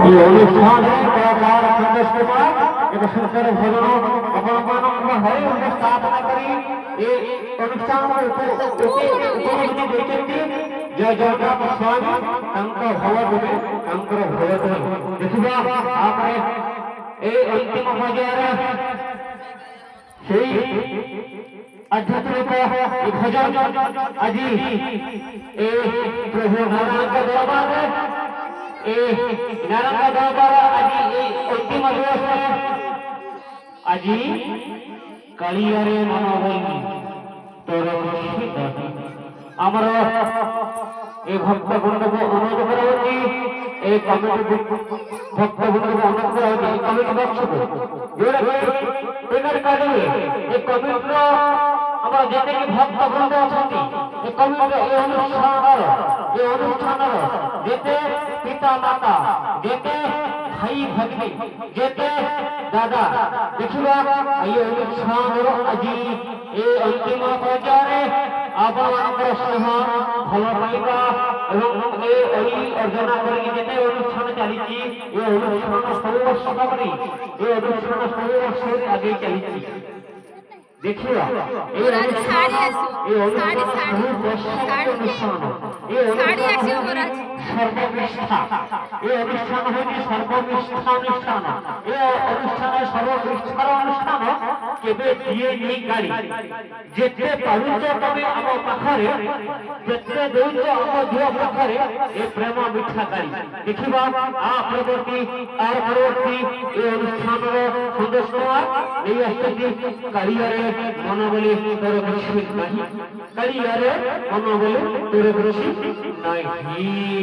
ये अनुष्ठान है कलाकार संतोष कुमार एक सुंदर भजन अपमान हरि उनके स्थापना करी ये अनुष्ठान उपलब्धि देते जय जगन्नाथ स्वामी तांकर भगवत तांकर भगवत देखिबा आपने ए अंतिम पर्यायर সেই আধ্যাত্মিক ভজন আজি এই প্রভু নারায়ণଙ୍କ দরবারে এই নারায়ণଙ୍କ দরবারে আজি এই অন্তিম দিবস আজি কালিয়ারে মনোবল তোর আমার এই ভক্ত বৃন্দকে অনুরোধ করা হচ্ছে এই কমিটি ভক্ত বৃন্দকে অনুরোধ করা হচ্ছে এই কমিটি বক্সকে এই কমিটির আমরা যেতে ভক্ত বৃন্দ অଛନ୍ତି এই কমিটির এই অনুষ্ঠানের যেতে পিতা মাতা যেতে ভাই ভগ্নী যেতে দাদা দেখিবা এই অনুষ্ঠানর আজি এই অন্তিম পর্যায়ে ଆପଣମାନଙ୍କର ସ୍ନେହ ଭଲ ପାଇବା ଏବଂ ଏ ଅର୍ଜନା କରିକି ଯେତେ ଅନୁଷ୍ଠାନ ଚାଲିଛି ଏ ଅନୁଷ୍ଠାନ ସବୁ ବର୍ଷ କରି ଏ ଅନୁଷ୍ଠାନ ସବୁ ବର୍ଷରେ ଆଗେଇ ଚାଲିଛି ଦେଖିବା ଏ ଅନୁଷ୍ଠାନ ସବୁ ବର୍ଷ ଅନୁଷ୍ଠାନ ଏ ଅନୁଷ୍ଠାନ সর্বনিষ্ঠা এই অনুষ্ঠান হচ্ছে সর্বনিষ্ঠা অনুষ্ঠান এই অনুষ্ঠানে সর্বনিষ্ঠার অনুষ্ঠান কেবে দিয়ে নেই গাড়ি যেতে পারুছ তবে আম পাখরে যেতে দৌছ আম ঝিও পাখরে এ প্রেম মিঠা গাড়ি দেখিবা পরবর্তী আর পরবর্তী এই অনুষ্ঠানের সুন্দর কুমার এই আসতে কালিয়ারে মন বলে তোর খুশি নাহি কালিয়ারে মন বলে তোর খুশি নাহি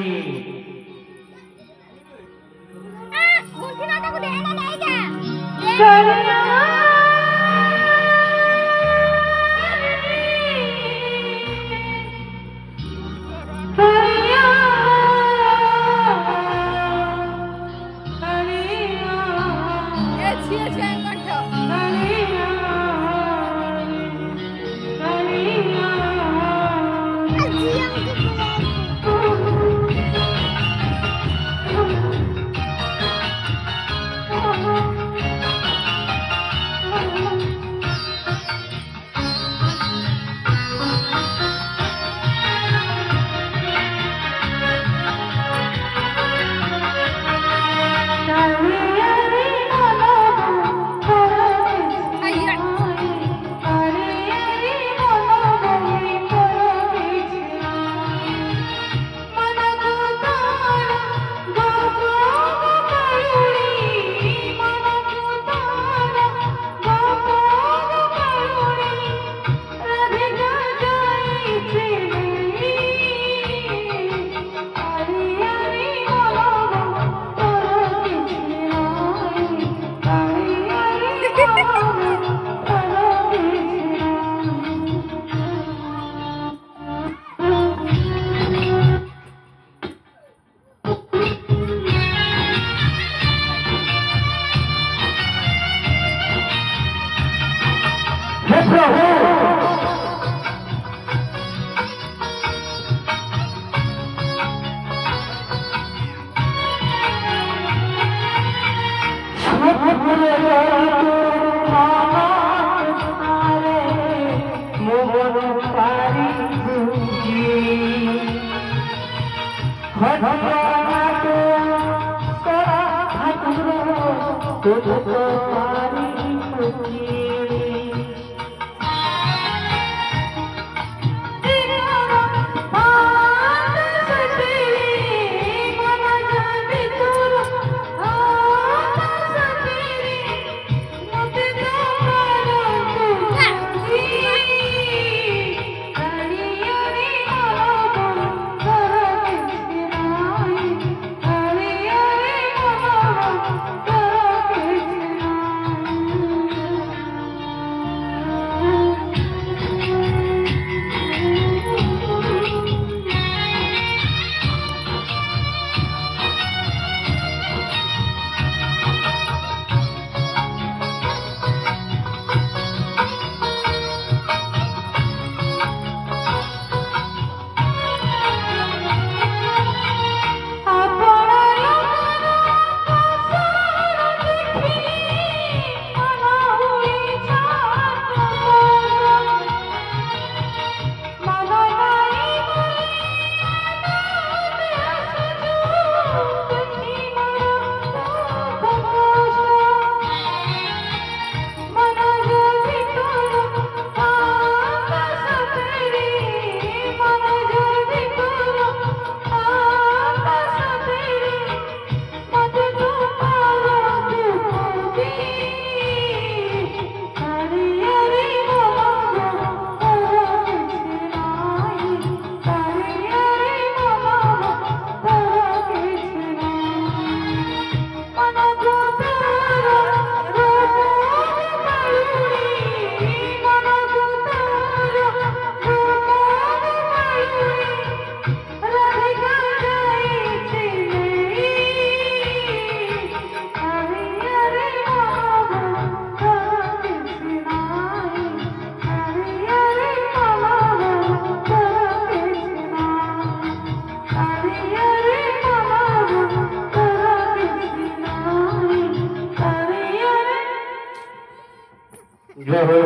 जय हो